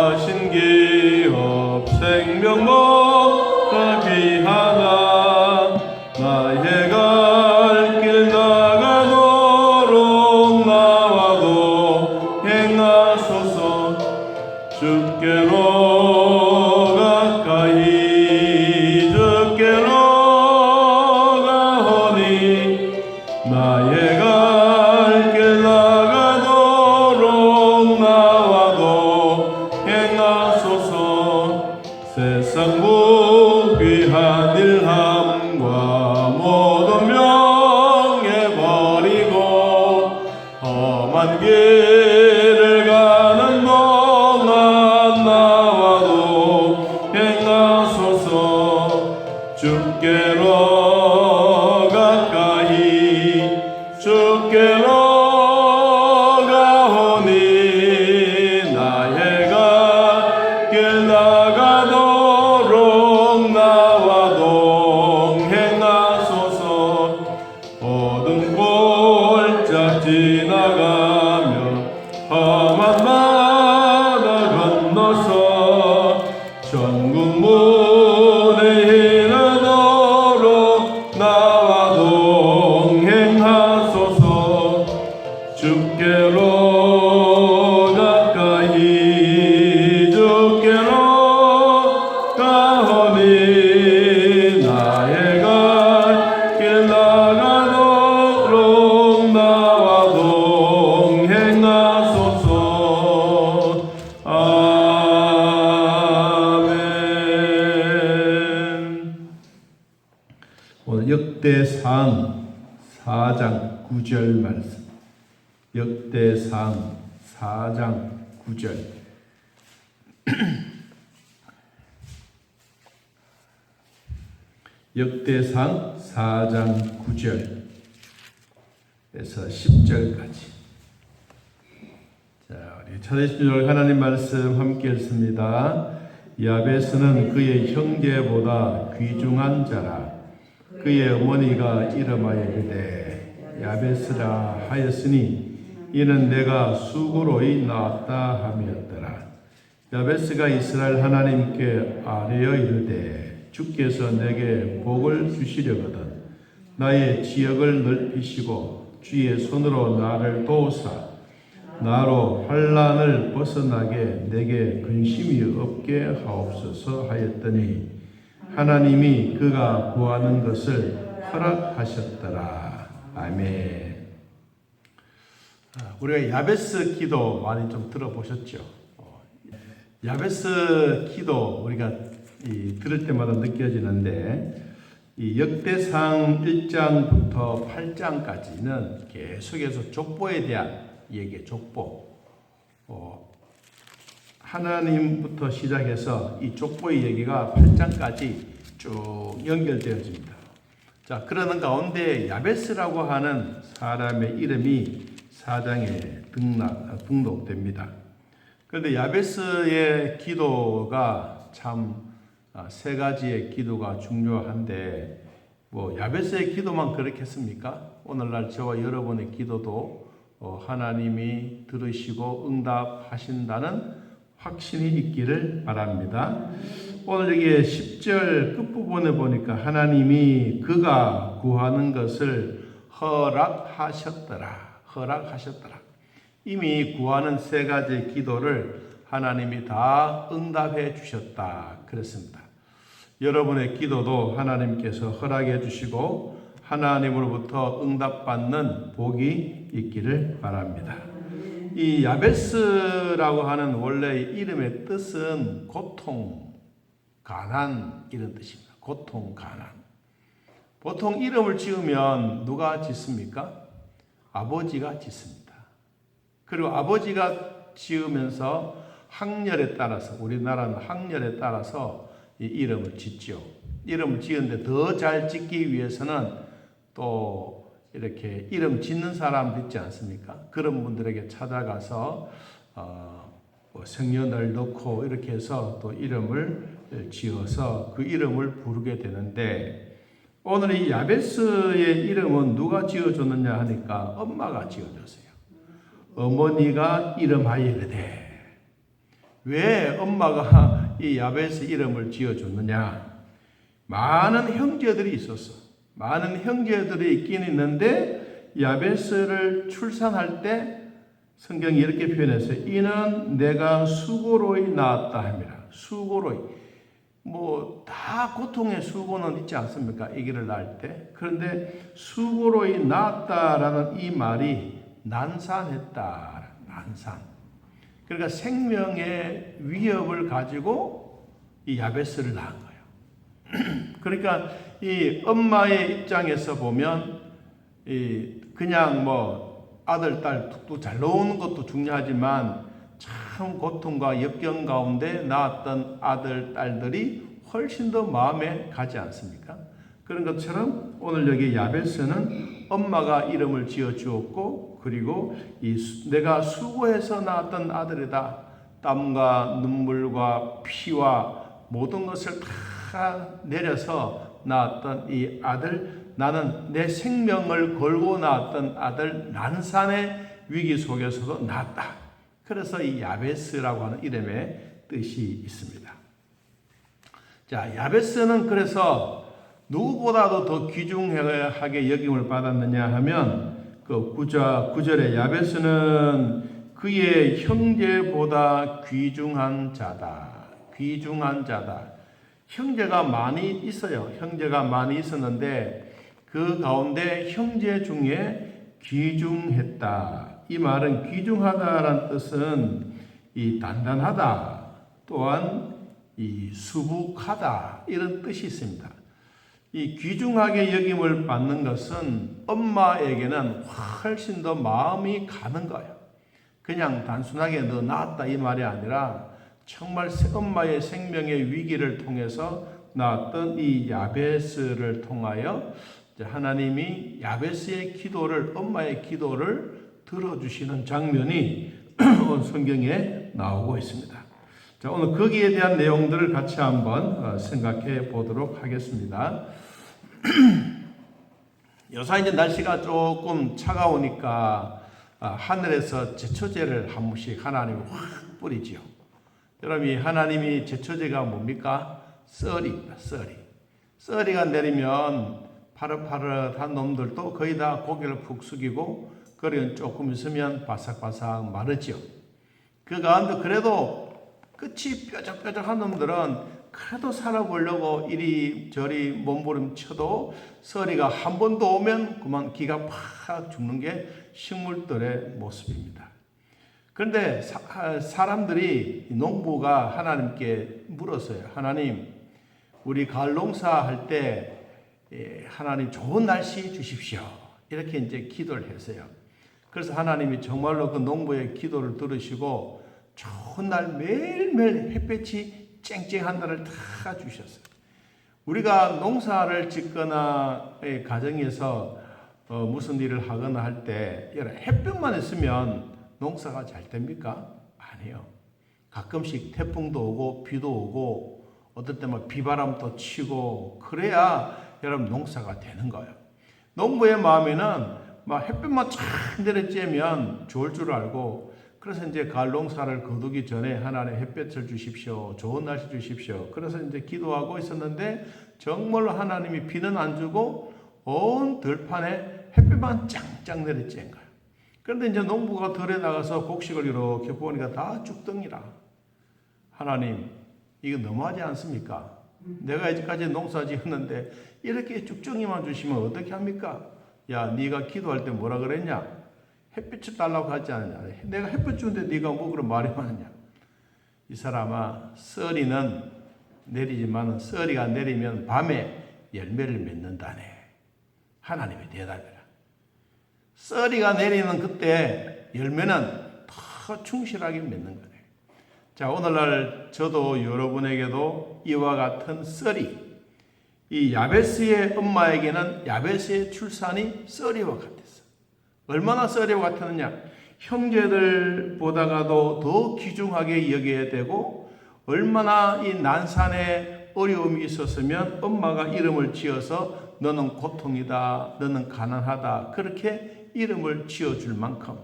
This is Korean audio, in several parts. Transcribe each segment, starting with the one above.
하신 기업 생명보다 귀하나 나의 갈 길 나가도록 나와도 행하소서. 주께로 가까이 주께로 가오니 나의 갈 길 나가도록 나와도 행하소서. 세상 무귀한 일함과 모든 명예 버리고 험한 길을 가는 동안 나와도 행하소서. 주께로 가까이 주께로 가오니 나의 갈 길 나가도록 나와도 행하소서. 모든 골짜 지나가며 험한 바다 건너서 천국 문에 이르도록 나와도 행하소서. 주께로 가까이 주께로 가오니 나의 갈 길 나가도록 나와도 행하소서. 아멘. 오늘 역대상 4장 9절 말씀. 역대상 4장 9절. 역대상 4장 9절에서 10절까지. 자, 우리 찾으신 하나님 말씀 함께 읽습니다. 야베스는 그의 형제보다 귀중한 자라. 그의 어머니가 이름하여 이르되 야베스라 하였으니 이는 내가 수고로이 낳았다 함이었더라. 야베스가 이스라엘 하나님께 아뢰어 이르되 주께서 내게 복을 주시려거든 나의 지역을 넓히시고 주의 손으로 나를 도우사 나로 환난을 벗어나게 내게 근심이 없게 하옵소서 하였더니 하나님이 그가 구하는 것을 허락하셨더라. 아멘. 우리가 야베스 기도 많이 좀 들어보셨죠? 야베스 기도 우리가 들을 때마다 느껴지는데 이 역대상 1장부터 8장까지는 계속해서 족보에 대한 얘기, 족보. 하나님부터 시작해서 이 족보의 얘기가 8장까지 쭉 연결되어집니다. 자, 그러는 가운데 야베스라고 하는 사람의 이름이 4장에 등록됩니다. 그런데 야베스의 기도가 참 세 가지의 기도가 중요한데 뭐 야베스의 기도만 그렇겠습니까? 오늘날 저와 여러분의 기도도 하나님이 들으시고 응답하신다는 확신이 있기를 바랍니다. 오늘 여기 10절 끝부분에 보니까 하나님이 그가 구하는 것을 허락하셨더라. 이미 구하는 세 가지 기도를 하나님이 다 응답해 주셨다. 그렇습니다. 여러분의 기도도 하나님께서 허락해 주시고 하나님으로부터 응답받는 복이 있기를 바랍니다. 이 야베스라고 하는 원래 이름의 뜻은 고통, 가난 이런 뜻입니다. 고통, 가난. 보통 이름을 지으면 누가 짓습니까? 아버지가 짓습니다. 그리고 아버지가 지으면서 학렬에 따라서 우리나라는 학렬에 따라서 이 이름을 짓죠. 이름을 지었는데 더 잘 짓기 위해서는 또 이렇게 이름 짓는 사람 있지 않습니까? 그런 분들에게 찾아가서 생년을 넣고 이렇게 해서 또 이름을 지어서 그 이름을 부르게 되는데 오늘 이 야베스의 이름은 누가 지어줬느냐 하니까 엄마가 지어줬어요. 어머니가 이름하여 이르되 왜 엄마가 이 야베스 이름을 지어줬느냐? 많은 형제들이 있었어. 많은 형제들이 있긴 있는데 야베스를 출산할 때 성경이 이렇게 표현했어요. 이는 내가 수고로이 낳았다 합니다. 수고로이. 다 고통의 수고는 있지 않습니까? 아기를 낳을 때. 그런데 수고로이 낳았다라는 이 말이 난산했다. 난산. 그러니까 생명의 위협을 가지고 이 야베스를 낳은 거예요. 그러니까 이 엄마의 입장에서 보면 그냥 아들, 딸 툭툭 잘 나오는 것도 중요하지만 참 고통과 역경 가운데 낳았던 아들, 딸들이 훨씬 더 마음에 가지 않습니까? 그런 것처럼 오늘 여기 야베스는 엄마가 이름을 지어 주었고, 그리고 내가 수고해서 낳았던 아들이다. 땀과 눈물과 피와 모든 것을 다 내려서 낳았던 이 아들, 나는 내 생명을 걸고 낳았던 아들, 난산의 위기 속에서도 낳았다. 그래서 이 야베스라고 하는 이름의 뜻이 있습니다. 자, 야베스는 그래서 누구보다도 더 귀중하게 여김을 받았느냐 하면 그 9절에 야베스는 그의 형제보다 귀중한 자다. 귀중한 자다. 형제가 많이 있어요. 형제가 많이 있었는데 그 가운데 형제 중에 귀중했다. 이 말은 귀중하다라는 뜻은 이 단단하다, 또한 이 수북하다 이런 뜻이 있습니다. 이 귀중하게 여김을 받는 것은 엄마에게는 훨씬 더 마음이 가는 거예요. 그냥 단순하게 너 낳았다 이 말이 아니라 정말 엄마의 생명의 위기를 통해서 낳았던 이 야베스를 통하여 하나님이 야베스의 기도를, 엄마의 기도를 들어주시는 장면이 성경에 나오고 있습니다. 자, 오늘 거기에 대한 내용들을 같이 한번 생각해 보도록 하겠습니다. 요새 이제 날씨가 조금 차가우니까 하늘에서 제초제를 한 번씩 하나님이 확 뿌리지요. 여러분, 하나님이 제초제가 뭡니까? 썰입니다. 썰이가 내리면 파릇파릇한 놈들도 거의 다 고개를 푹 숙이고 거리는 조금 있으면 바삭바삭 마르지요. 그 가운데 그래도 끝이 뾰족뾰족한 놈들은 그래도 살아보려고 이리저리 몸부림쳐도 썰이가 한 번 더 오면 그만 기가 팍 죽는 게 식물들의 모습입니다. 그런데 사람들이, 농부가 하나님께 물었어요. 하나님, 우리 가을 농사할 때 하나님 좋은 날씨 주십시오. 이렇게 이제 기도를 했어요. 그래서 하나님이 정말로 그 농부의 기도를 들으시고 좋은 날 매일매일 햇볕이 쨍쨍한 날을 다 주셨어요. 우리가 농사를 짓거나 가정에서 무슨 일을 하거나 할 때 햇볕만 있으면 농사가 잘 됩니까? 아니요. 가끔씩 태풍도 오고 비도 오고 어떨 때만 비바람도 치고 그래야 여러분 농사가 되는 거예요. 농부의 마음에는 햇볕만 쫙 내려쬐면 좋을 줄 알고, 그래서 이제 가을 농사를 거두기 전에 하나님 햇볕을 주십시오. 좋은 날씨 주십시오. 그래서 이제 기도하고 있었는데 정말로 하나님이 비는 안 주고 온 들판에 햇볕만 짱짱 내려쬐는 거예요. 그런데 이제 농부가 덜에 나가서 곡식을 이렇게 보니까 다 죽덩이라. 하나님, 이거 너무하지 않습니까? 내가 이제까지 농사 지었는데 이렇게 죽덩이만 주시면 어떻게 합니까? 야, 네가 기도할 때 뭐라 그랬냐? 햇빛을 달라고 하지 않느냐? 내가 햇빛 주는데 네가 뭐 그런 말이 많으냐? 이 사람아, 썰이는 내리지만 썰이가 내리면 밤에 열매를 맺는다네. 하나님의 대답이라. 썰이가 내리는 그때 열매는 더 충실하게 맺는 거네. 자, 오늘날 저도 여러분에게도 이와 같은 썰이, 이 야베스의 엄마에게는 야베스의 출산이 썰이와 같았어. 얼마나 썰이와 같았느냐? 형제들보다가도 더 귀중하게 여겨야 되고, 얼마나 이 난산에 어려움이 있었으면 엄마가 이름을 지어서 너는 고통이다, 너는 가난하다, 그렇게 이름을 지어줄 만큼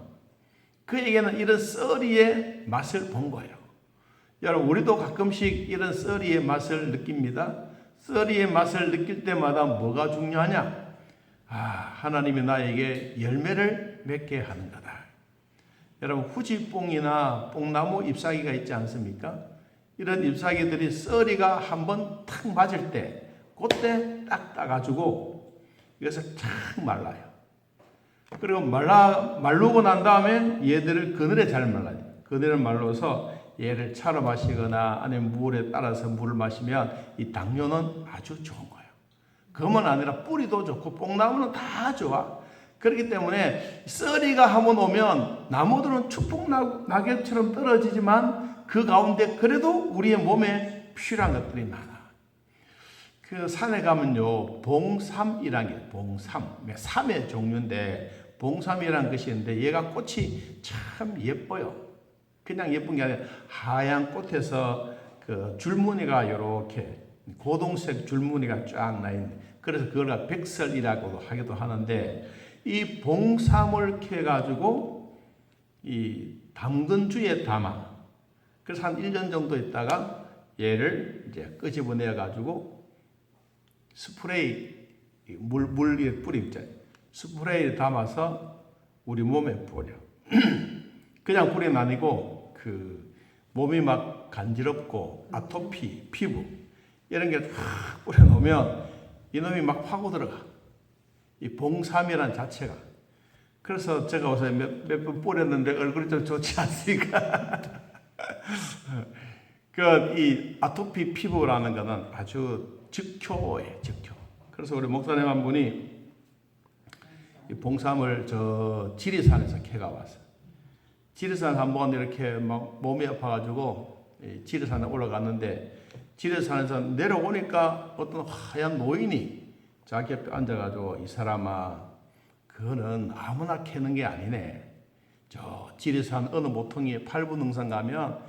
그에게는 이런 썰이의 맛을 본 거예요. 여러분 우리도 가끔씩 이런 썰이의 맛을 느낍니다. 썰이의 맛을 느낄 때마다 뭐가 중요하냐? 하나님이 나에게 열매를 맺게 하는 거다. 여러분 후지뽕이나 뽕나무 잎사귀가 있지 않습니까? 이런 잎사귀들이 썰이가 한번 탁 맞을 때 그때 딱 따가지고 이것을 탁 말라요. 그리고 말르고 난 다음에 얘들을 그늘에 잘 말라요. 그늘에 말라서 얘를 차로 마시거나 아니면 물에 따라서 물을 마시면 이 당뇨는 아주 좋은 거예요. 그것만 아니라 뿌리도 좋고 뽕나무는 다 좋아. 그렇기 때문에 썰이가 한번 오면 나무들은 축복 낙엽처럼 떨어지지만 그 가운데 그래도 우리의 몸에 필요한 것들이 많아. 그 산에 가면요 봉삼이라는 게 봉삼, 삼의 종류인데 봉삼이라는 것이 있는데 얘가 꽃이 참 예뻐요. 그냥 예쁜 게 아니라 하얀 꽃에서 그 줄무늬가 이렇게 고동색 줄무늬가 쫙 나 있는, 그래서 그걸 백설이라고도 하기도 하는데 이 봉삼을 캐가지고 이 담근주에 담아. 그래서 한 1년 정도 있다가 얘를 이제 끄집어내가지고 스프레이, 물에 뿌리죠. 스프레이를 담아서 우리 몸에 뿌려. 그냥 뿌리는 아니고 그 몸이 막 간지럽고 아토피, 피부 이런 게 팍 뿌려놓으면 이놈이 막 파고 들어가. 이 봉삼이라는 자체가. 그래서 제가 어서 몇 번 뿌렸는데 얼굴이 좀 좋지 않습니까? 이 아토피 피부라는 거는 아주 즉효예요, 즉효. 그래서 우리 목사님 한 분이 이 봉삼을 저 지리산에서 캐가 왔어요. 지리산 한번 이렇게 막 몸이 아파가지고 지리산에 올라갔는데 지리산에서 내려오니까 어떤 하얀 노인이 자기 옆에 앉아가지고 이 사람아, 그거는 아무나 캐는 게 아니네. 저 지리산 어느 모퉁이에 팔부능선 가면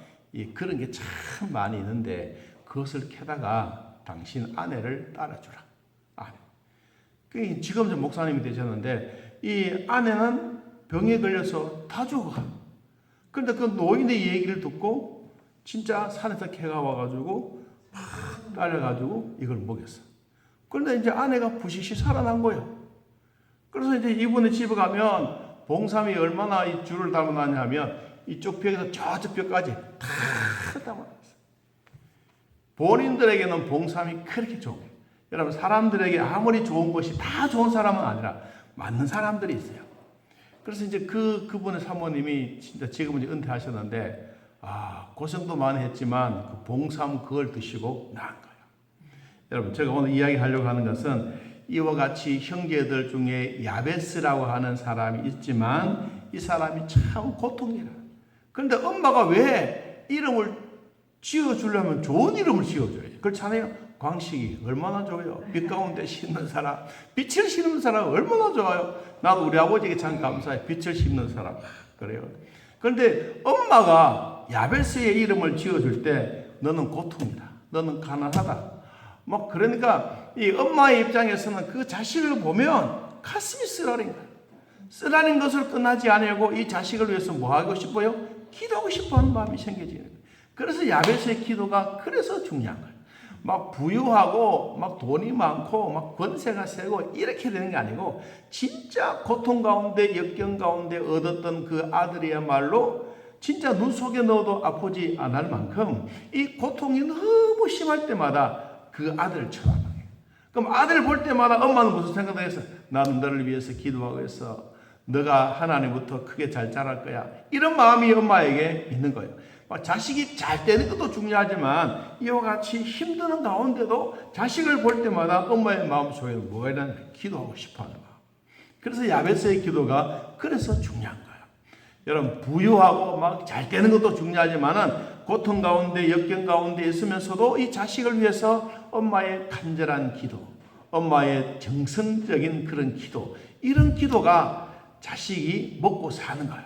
그런 게 참 많이 있는데 그것을 캐다가 당신 아내를 따라주라. 아내. 지금 저 목사님이 되셨는데 이 아내는 병에 걸려서 다 죽어. 그런데 그 노인의 얘기를 듣고 진짜 산에서 캐가 와가지고 막 따라가지고 이걸 먹였어. 그런데 이제 아내가 부시시 살아난 거예요. 그래서 이제 이분의 집에 가면 봉삼이 얼마나 이 줄을 담아놨냐 하면 이쪽 벽에서 저쪽 벽까지 다 담아놨어요. 본인들에게는 봉삼이 그렇게 좋은 거예요. 여러분 사람들에게 아무리 좋은 것이 다 좋은 사람은 아니라 맞는 사람들이 있어요. 그래서 이제 그분의 사모님이 진짜 지금은 이제 은퇴하셨는데 고생도 많이 했지만 그 봉삼 그걸 드시고 나은 거예요. 여러분 제가 오늘 이야기하려고 하는 것은 이와 같이 형제들 중에 야베스라고 하는 사람이 있지만 이 사람이 참 고통이라. 그런데 엄마가 왜 이름을 지어주려면 좋은 이름을 지어줘요. 그렇잖아요. 광식이 얼마나 좋아요. 빛 가운데 심는 사람, 빛을 심는 사람 얼마나 좋아요. 나도 우리 아버지에게 참 감사해. 빛을 심는 사람. 그래요. 그런데 엄마가 야베스의 이름을 지어줄 때 너는 고통이다. 너는 가난하다. 막 그러니까 이 엄마의 입장에서는 그 자식을 보면 가슴이 쓰라린 거예요. 쓰라린 것을 끝나지 않고 이 자식을 위해서 뭐 하고 싶어요? 기도하고 싶어 하는 마음이 생겨지는 거예요. 그래서 야베스의 기도가 그래서 중요한 거예요. 막 부유하고 막 돈이 많고 막 권세가 세고 이렇게 되는 게 아니고 진짜 고통 가운데 역경 가운데 얻었던 그 아들이야말로 진짜 눈 속에 넣어도 아프지 않을 만큼 이 고통이 너무 심할 때마다 그 아들을 쳐다봐요. 그럼 아들을 볼 때마다 엄마는 무슨 생각을 했어? 나는 너를 위해서 기도하고 있어. 너가 하나님부터 크게 잘 자랄 거야. 이런 마음이 엄마에게 있는 거예요. 자식이 잘 되는 것도 중요하지만 이와 같이 힘드는 가운데도 자식을 볼 때마다 엄마의 마음속에 뭐가 있나 기도하고 싶어하는 마음. 그래서 야베스의 기도가 그래서 중요한 거예요. 여러분 부유하고 막 잘 되는 것도 중요하지만은 고통 가운데 역경 가운데 있으면서도 이 자식을 위해서 엄마의 간절한 기도, 엄마의 정성적인 그런 기도, 이런 기도가 자식이 먹고 사는 거예요.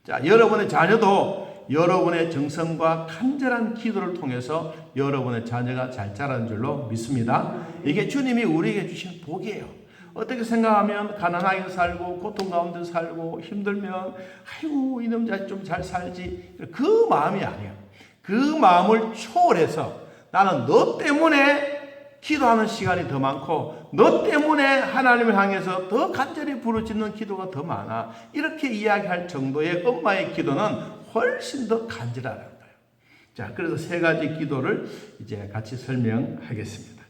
자, 여러분의 자녀도 여러분의 정성과 간절한 기도를 통해서 여러분의 자녀가 잘 자라는 줄로 믿습니다. 이게 주님이 우리에게 주신 복이에요. 어떻게 생각하면 가난하게 살고 고통 가운데 살고 힘들면 아이고 이놈 자식 좀 잘 살지 그 마음이 아니에요. 그 마음을 초월해서 나는 너 때문에 기도하는 시간이 더 많고 너 때문에 하나님을 향해서 더 간절히 부르짖는 기도가 더 많아. 이렇게 이야기할 정도의 엄마의 기도는 훨씬 더 간절하다는 거예요. 자, 그래서 세 가지 기도를 이제 같이 설명하겠습니다.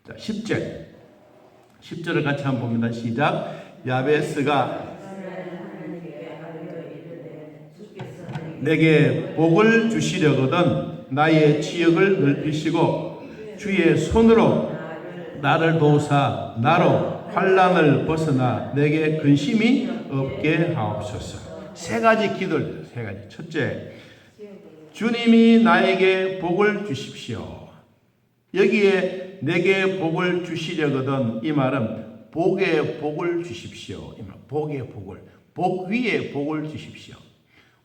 자, 10절을 같이 한번 봅니다. 시작. 야베스가 내게 복을 주시려거든 나의 지역을 넓히시고 주의 손으로 나를 도우사 나로 환난을 벗어나 내게 근심이 없게 하옵소서. 세 가지 기도를 드려요. 세 가지. 첫째, 주님이 나에게 복을 주십시오. 여기에 내게 복을 주시려거든 이 말은 복에 복을 주십시오. 이 말, 복에 복을, 복 위에 복을 주십시오.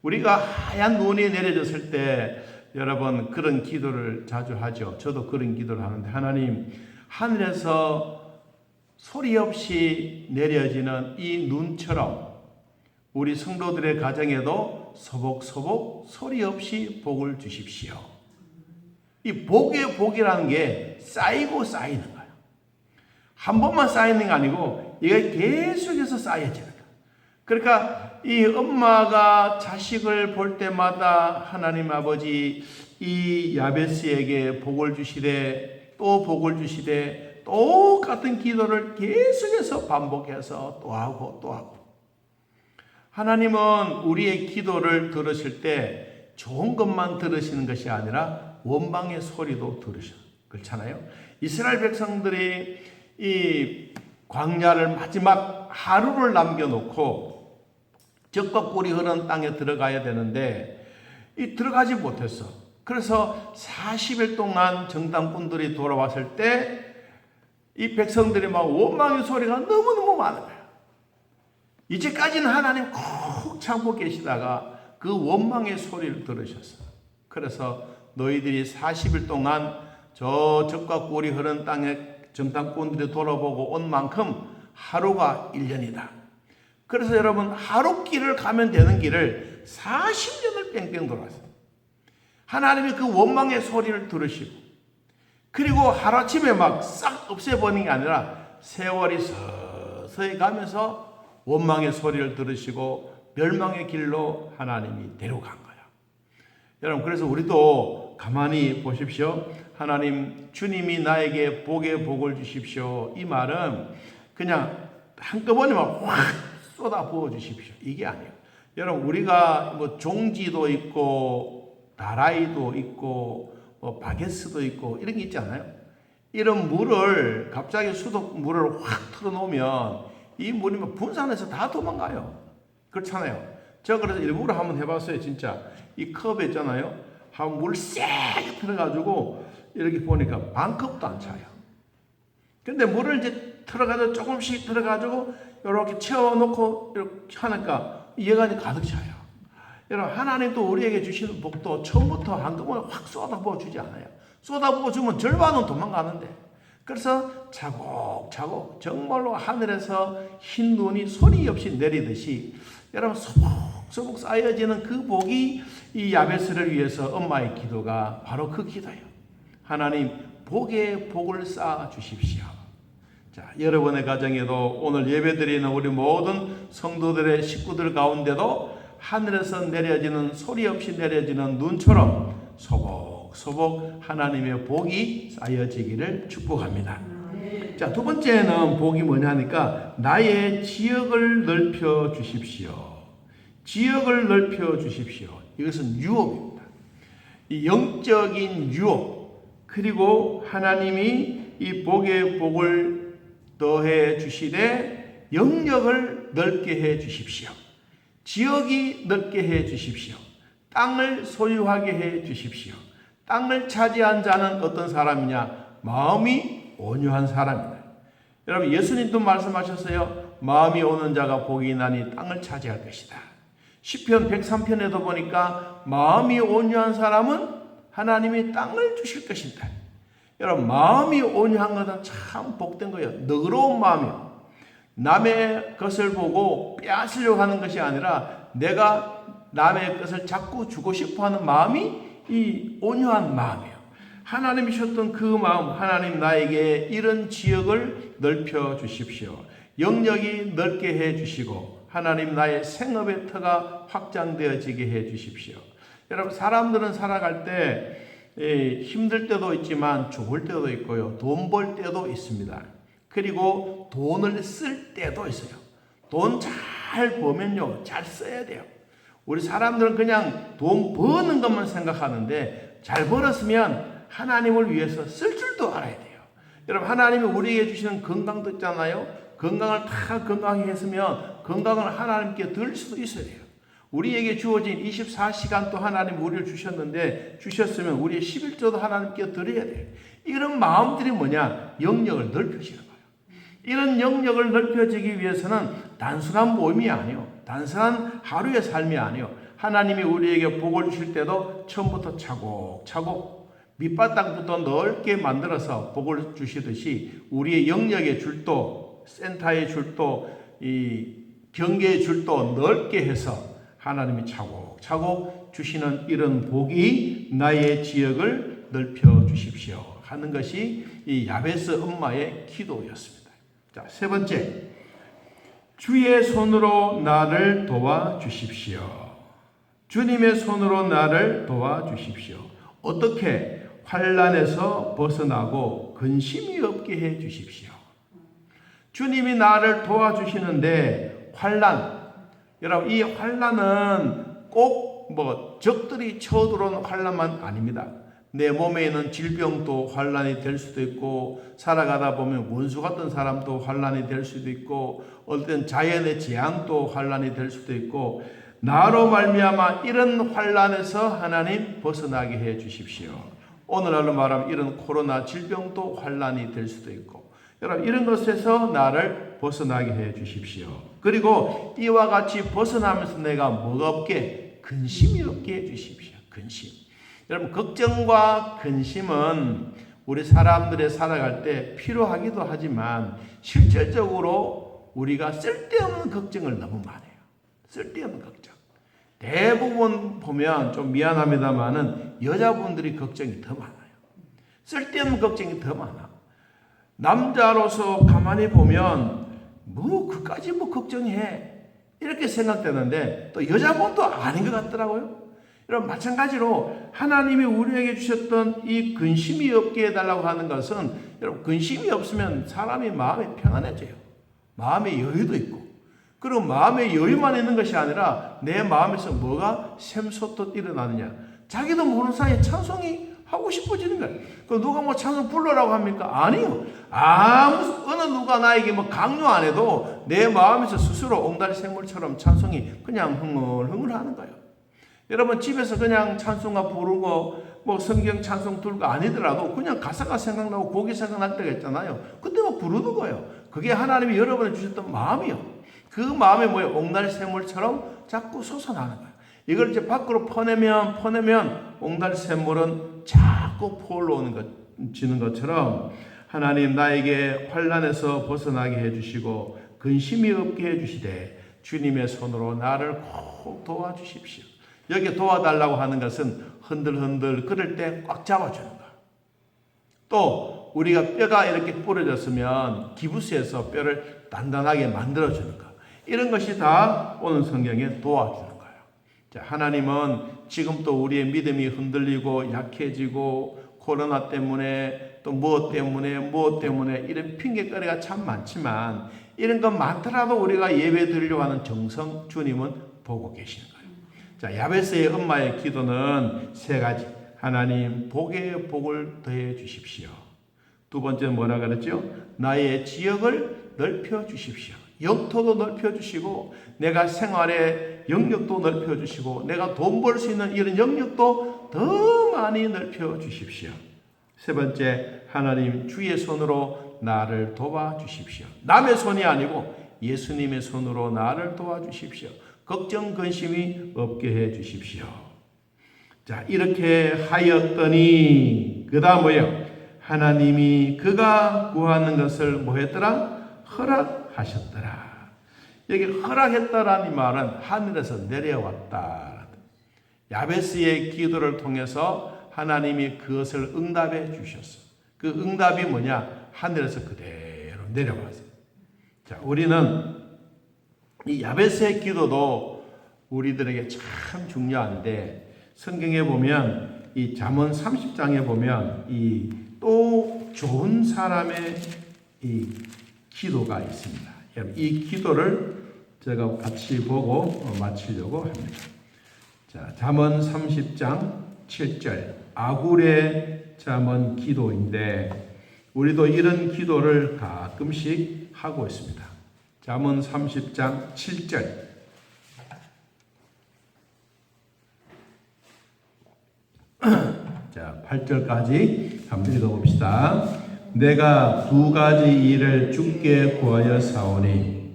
우리가 하얀 눈이 내려졌을 때 여러분 그런 기도를 자주 하죠. 저도 그런 기도를 하는데 하나님 하늘에서 소리 없이 내려지는 이 눈처럼 우리 성도들의 가정에도 소복소복 소리 없이 복을 주십시오. 이 복의 복이라는 게 쌓이고 쌓이는 거예요. 한 번만 쌓이는 게 아니고 이게 계속해서 쌓여지는 거예요. 그러니까 이 엄마가 자식을 볼 때마다 하나님 아버지 이 야베스에게 복을 주시되 또 복을 주시되 똑같은 기도를 계속해서 반복해서 또 하고 또 하고. 하나님은 우리의 기도를 들으실 때 좋은 것만 들으시는 것이 아니라 원망의 소리도 들으셔요. 그렇잖아요. 이스라엘 백성들이 이 광야를 마지막 하루를 남겨놓고 적과 꿀이 흐르는 땅에 들어가야 되는데 들어가지 못했어. 그래서 40일 동안 정탐꾼들이 돌아왔을 때 이 백성들이 막 원망의 소리가 너무너무 많은 거야. 이제까지는 하나님 콕 참고 계시다가 그 원망의 소리를 들으셨어. 그래서 너희들이 40일 동안 저 적과 꿀이 흐르는 땅에 정탐꾼들이 돌아보고 온 만큼 하루가 1년이다. 그래서 여러분 하루 길을 가면 되는 길을 40년을 뺑뺑 돌았어요. 하나님이 그 원망의 소리를 들으시고 그리고 하루아침에 막 싹 없애버리는 게 아니라 세월이 서서히 가면서 원망의 소리를 들으시고 멸망의 길로 하나님이 데려간 거예요. 여러분 그래서 우리도 가만히 보십시오. 하나님 주님이 나에게 복에 복을 주십시오. 이 말은 그냥 한꺼번에 막 확 쏟아 부어 주십시오. 이게 아니에요. 여러분 우리가 뭐 종지도 있고 다라이도 있고 뭐 바게스도 있고 이런 게 있잖아요. 이런 물을 갑자기 수돗 물을 확 틀어놓으면 이 물이 분산해서 다 도망가요. 그렇잖아요. 제가 그래서 일부러 한번 해봤어요. 진짜 이 컵에 있잖아요. 한 물 쎄게 틀어가지고 이렇게 보니까 반 컵도 안 차요. 근데 물을 이제 틀어가지고 조금씩 틀어가지고 이렇게 채워놓고 이렇게 하니까 얘가 이제 가득 차요. 여러분 하나님도 우리에게 주시는 복도 처음부터 한꺼번에 확 쏟아부어 주지 않아요. 쏟아부어 주면 절반은 도망가는데 그래서 차곡차곡 정말로 하늘에서 흰 눈이 소리 없이 내리듯이 여러분 소복소복 쌓여지는 그 복이 이 야베스를 위해서 엄마의 기도가 바로 그 기도예요. 하나님 복에 복을 쌓아 주십시오. 자, 여러분의 가정에도 오늘 예배드리는 우리 모든 성도들의 식구들 가운데도 하늘에서 내려지는 소리 없이 내려지는 눈처럼 소복소복 하나님의 복이 쌓여지기를 축복합니다. 자, 두 번째는 복이 뭐냐니까 나의 지역을 넓혀 주십시오. 지역을 넓혀 주십시오. 이것은 유업입니다. 이 영적인 유업 그리고 하나님이 이 복에 복을 더해 주시되 영역을 넓게 해 주십시오. 지역이 넓게 해 주십시오. 땅을 소유하게 해 주십시오. 땅을 차지한 자는 어떤 사람이냐? 마음이 온유한 사람이다. 여러분 예수님도 말씀하셨어요. 마음이 오는 자가 복이 나니 땅을 차지할 것이다. 시편 103편에도 보니까 마음이 온유한 사람은 하나님이 땅을 주실 것이다. 여러분 마음이 온유한 것은 참 복된 거예요. 너그러운 마음이요. 남의 것을 보고 빼앗으려고 하는 것이 아니라 내가 남의 것을 자꾸 주고 싶어하는 마음이 이 온유한 마음이에요. 하나님이 주셨던 그 마음, 하나님 나에게 이런 지역을 넓혀 주십시오. 영역이 넓게 해 주시고 하나님 나의 생업의 터가 확장되어지게 해 주십시오. 여러분, 사람들은 살아갈 때 힘들 때도 있지만 좋을 때도 있고요. 돈 벌 때도 있습니다. 그리고 돈을 쓸 때도 있어요. 돈 잘 벌면요, 잘 써야 돼요. 우리 사람들은 그냥 돈 버는 것만 생각하는데 잘 벌었으면 하나님을 위해서 쓸 줄도 알아야 돼요. 여러분, 하나님이 우리에게 주시는 건강도 있잖아요. 건강을 다 건강히 했으면 건강을 하나님께 드릴 수도 있어야 돼요. 우리에게 주어진 24시간 또 하나님 우리를 주셨으면 우리의 11조도 하나님께 드려야 돼요. 이런 마음들이 뭐냐? 영역을 넓혀지는 거예요. 이런 영역을 넓혀지기 위해서는 단순한 모임이 아니요, 단순한 하루의 삶이 아니요, 하나님이 우리에게 복을 주실 때도 처음부터 차곡차곡 밑바닥부터 넓게 만들어서 복을 주시듯이 우리의 영역의 줄도, 센터의 줄도, 이 경계의 줄도 넓게 해서 하나님이 차곡차곡 주시는 이런 복이 나의 지역을 넓혀 주십시오 하는 것이 이 야베스 엄마의 기도였습니다. 자, 세 번째, 주의 손으로 나를 도와주십시오. 주님의 손으로 나를 도와주십시오. 어떻게? 환난에서 벗어나고 근심이 없게 해 주십시오. 주님이 나를 도와주시는데 환난, 여러분, 이 환난은 꼭 적들이 쳐들어오는 환난만 아닙니다. 내 몸에 있는 질병도 환난이 될 수도 있고, 살아가다 보면 원수 같은 사람도 환난이 될 수도 있고, 어떤 자연의 재앙도 환난이 될 수도 있고, 나로 말미암아 이런 환난에서 하나님 벗어나게 해 주십시오. 오늘날로 말하면 이런 코로나 질병도 환난이 될 수도 있고, 여러분, 이런 것에서 나를 벗어나게 해 주십시오. 그리고 이와 같이 벗어나면서 내가 뭐가 없게? 근심이 없게 해 주십시오. 근심. 여러분, 걱정과 근심은 우리 사람들의 살아갈 때 필요하기도 하지만 실질적으로 우리가 쓸데없는 걱정을 너무 많이 해요. 쓸데없는 걱정. 대부분 보면 좀 미안합니다만은 여자분들이 걱정이 더 많아요. 쓸데없는 걱정이 더 많아. 남자로서 가만히 보면 그까지 걱정해 이렇게 생각되는데 또 여자분도 아닌 것 같더라고요. 여러분, 마찬가지로 하나님이 우리에게 주셨던 이 근심이 없게 해달라고 하는 것은, 여러분, 근심이 없으면 사람이 마음이 평안해져요. 마음의 여유도 있고, 그리고 마음의 여유만 있는 것이 아니라 내 마음에서 뭐가 샘솟듯 일어나느냐, 자기도 모르는 사이에 찬송이 하고 싶어지는 거예요. 그 누가 찬송 불러라고 합니까? 아니요. 어느 누가 나에게 강요 안 해도 내 마음에서 스스로 옹달이 샘물처럼 찬송이 그냥 흥얼흥얼 하는 거예요. 여러분, 집에서 그냥 찬송가 부르고 성경 찬송 들고 아니더라도 그냥 가사가 생각나고 곡이 생각날 때가 있잖아요. 그때 부르는 거예요. 그게 하나님이 여러분에 주셨던 마음이요. 그 마음이 옹달이 샘물처럼 자꾸 솟아나는 거예요. 이걸 이제 밖으로 퍼내면 옹달이 샘물은 자꾸 지는 것처럼 하나님 나에게 환난에서 벗어나게 해주시고 근심이 없게 해주시되 주님의 손으로 나를 꼭 도와주십시오. 여기 도와달라고 하는 것은 흔들흔들 그럴 때 꽉 잡아주는 거예요. 또 우리가 뼈가 이렇게 부러졌으면 기부스에서 뼈를 단단하게 만들어주는 거, 이런 것이 다 오늘 성경에 도와주는 거예요. 자, 하나님은 지금도 우리의 믿음이 흔들리고 약해지고 코로나 때문에 또 무엇 때문에 이런 핑계거리가 참 많지만 이런 것 많더라도 우리가 예배 드리려고 하는 정성 주님은 보고 계시는 거예요. 자, 야베스의 엄마의 기도는 세 가지. 하나님, 복에 복을 더해 주십시오. 두 번째는 뭐라 그랬죠? 나의 지역을 넓혀 주십시오. 영토도 넓혀 주시고 내가 생활의 영역도 넓혀 주시고 내가 돈 벌 수 있는 이런 영역도 더 많이 넓혀 주십시오. 세 번째, 하나님 주의 손으로 나를 도와주십시오. 남의 손이 아니고 예수님의 손으로 나를 도와주십시오. 걱정 근심이 없게 해 주십시오. 자, 이렇게 하였더니 그 다음 뭐예요? 하나님이 그가 구하는 것을 뭐 했더라? 허락하셨더라. 여기 허락했다라는 말은 하늘에서 내려왔다. 야베스의 기도를 통해서 하나님이 그것을 응답해 주셨어. 그 응답이 뭐냐? 하늘에서 그대로 내려왔어요. 자, 우리는 이 야베스의 기도도 우리들에게 참 중요한데, 성경에 보면 이 잠언 30장에 보면 이 또 좋은 사람의 이 기도가 있습니다. 이 기도를 제가 같이 보고 마치려고 합니다. 자, 잠언 30장 7절 아굴의 잠언 기도인데, 우리도 이런 기도를 가끔씩 하고 있습니다. 잠언 30장 7절 자, 8절까지 한번 읽어봅시다. 내가 두 가지 일을 주께 구하여 사오니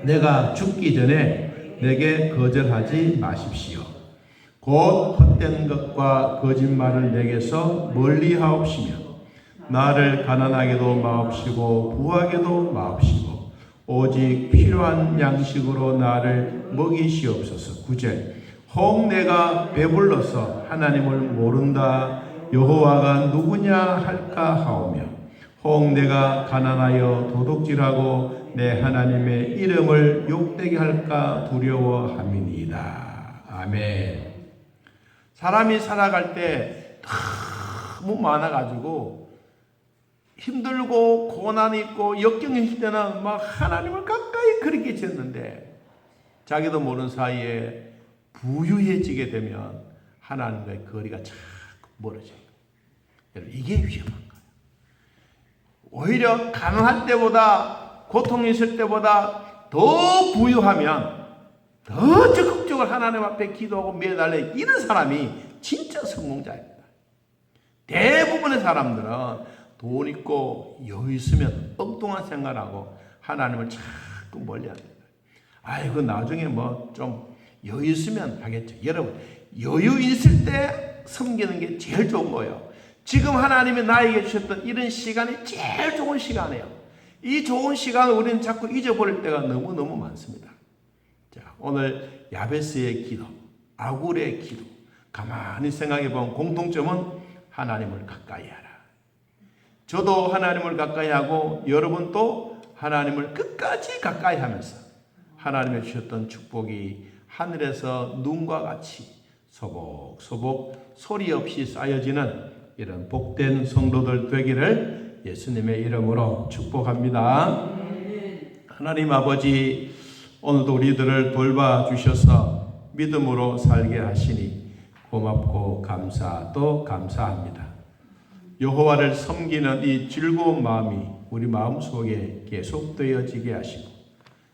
내가 죽기 전에 내게 거절하지 마십시오. 곧 헛된 것과 거짓말을 내게서 멀리하옵시며 나를 가난하게도 마옵시고 부하게도 마옵시고 오직 필요한 양식으로 나를 먹이시옵소서. 9절 혹 내가 배불러서 하나님을 모른다 여호와가 누구냐 할까 하오며 혹 내가 가난하여 도둑질하고 내 하나님의 이름을 욕되게 할까 두려워함이니이다. 아멘. 사람이 살아갈 때 너무 많아가지고 힘들고 고난이 있고 역경이 있을 때는 막 하나님을 가까이 그렇게 지었는데, 자기도 모르는 사이에 부유해지게 되면 하나님과의 거리가 자꾸 멀어져요. 여러분, 이게 위험한 거예요. 오히려 가난할 때보다, 고통이 있을 때보다 더 부유하면 더 적극적으로 하나님 앞에 기도하고 매달려, 이런 사람이 진짜 성공자입니다. 대부분의 사람들은 돈 있고 여유 있으면 엉뚱한 생각하고 하나님을 자꾸 멀리합니다. 아이고 나중에 뭐 좀 여유 있으면 하겠죠. 여러분, 여유 있을 때 섬기는 게 제일 좋은 거예요. 지금 하나님이 나에게 주셨던 이런 시간이 제일 좋은 시간이에요. 이 좋은 시간을 우리는 자꾸 잊어버릴 때가 너무너무 많습니다. 자, 오늘 야베스의 기도, 아굴의 기도, 가만히 생각해 보면 공통점은 하나님을 가까이 하라. 저도 하나님을 가까이 하고 여러분도 하나님을 끝까지 가까이 하면서 하나님의 주셨던 축복이 하늘에서 눈과 같이 소복소복 소리 없이 쌓여지는 이런 복된 성도들 되기를 예수님의 이름으로 축복합니다. 하나님 아버지, 오늘도 우리들을 돌봐주셔서 믿음으로 살게 하시니 고맙고 감사도 감사합니다. 여호와를 섬기는 이 즐거운 마음이 우리 마음속에 계속되어지게 하시고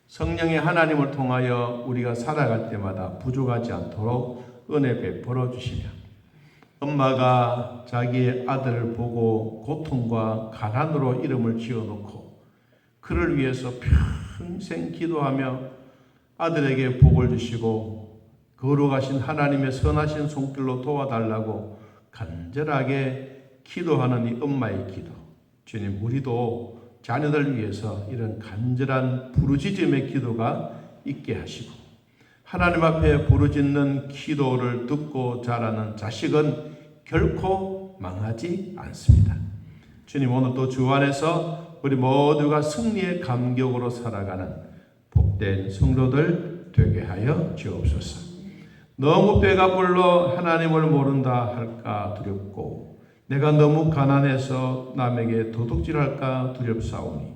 성령의 하나님을 통하여 우리가 살아갈 때마다 부족하지 않도록 은혜 베풀어 주시며, 엄마가 자기의 아들을 보고 고통과 가난으로 이름을 지어놓고 그를 위해서 평생 기도하며 아들에게 복을 주시고 거룩하신 하나님의 선하신 손길로 도와달라고 간절하게 기도하는 이 엄마의 기도, 주님, 우리도 자녀들 위해서 이런 간절한 부르짖음의 기도가 있게 하시고, 하나님 앞에 부르짖는 기도를 듣고 자라는 자식은 결코 망하지 않습니다. 주님, 오늘도 주 안에서 우리 모두가 승리의 감격으로 살아가는 복된 성도들 되게 하여 주옵소서. 너무 배가 불러 하나님을 모른다 할까 두렵고, 내가 너무 가난해서 남에게 도둑질할까 두렵사오니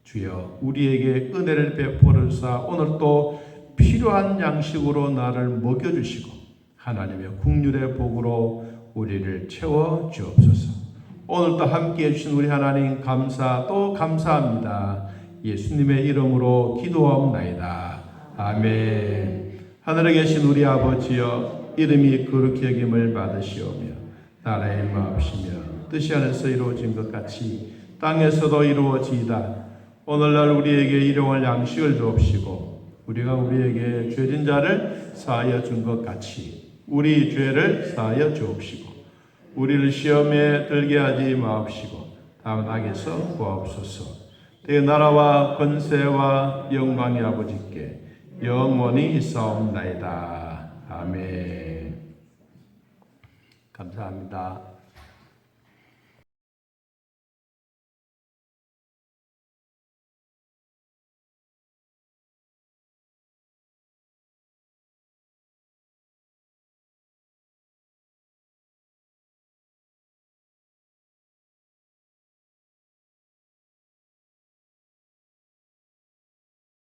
주여 우리에게 은혜를 베풀으사 오늘 또 필요한 양식으로 나를 먹여주시고 하나님의 국률의 복으로 우리를 채워 주옵소서. 오늘도 함께해 주신 우리 하나님 감사 또 감사합니다. 예수님의 이름으로 기도하옵나이다. 아멘. 하늘에 계신 우리 아버지여, 이름이 거룩히 여김을 받으시오며 나라의 마옵시며 뜻이 안에서 이루어진 것 같이 땅에서도 이루어지이다. 오늘날 우리에게 일용할 양식을 주옵시고 우리가 우리에게 죄진 자를 사하여 준 것 같이 우리 죄를 사하여 주옵시고 우리를 시험에 들게 하지 마옵시고 다만 악에서 구하옵소서. 내 나라와 권세와 영광이 아버지께 영원히 있사옵나이다. 아멘. 감사합니다.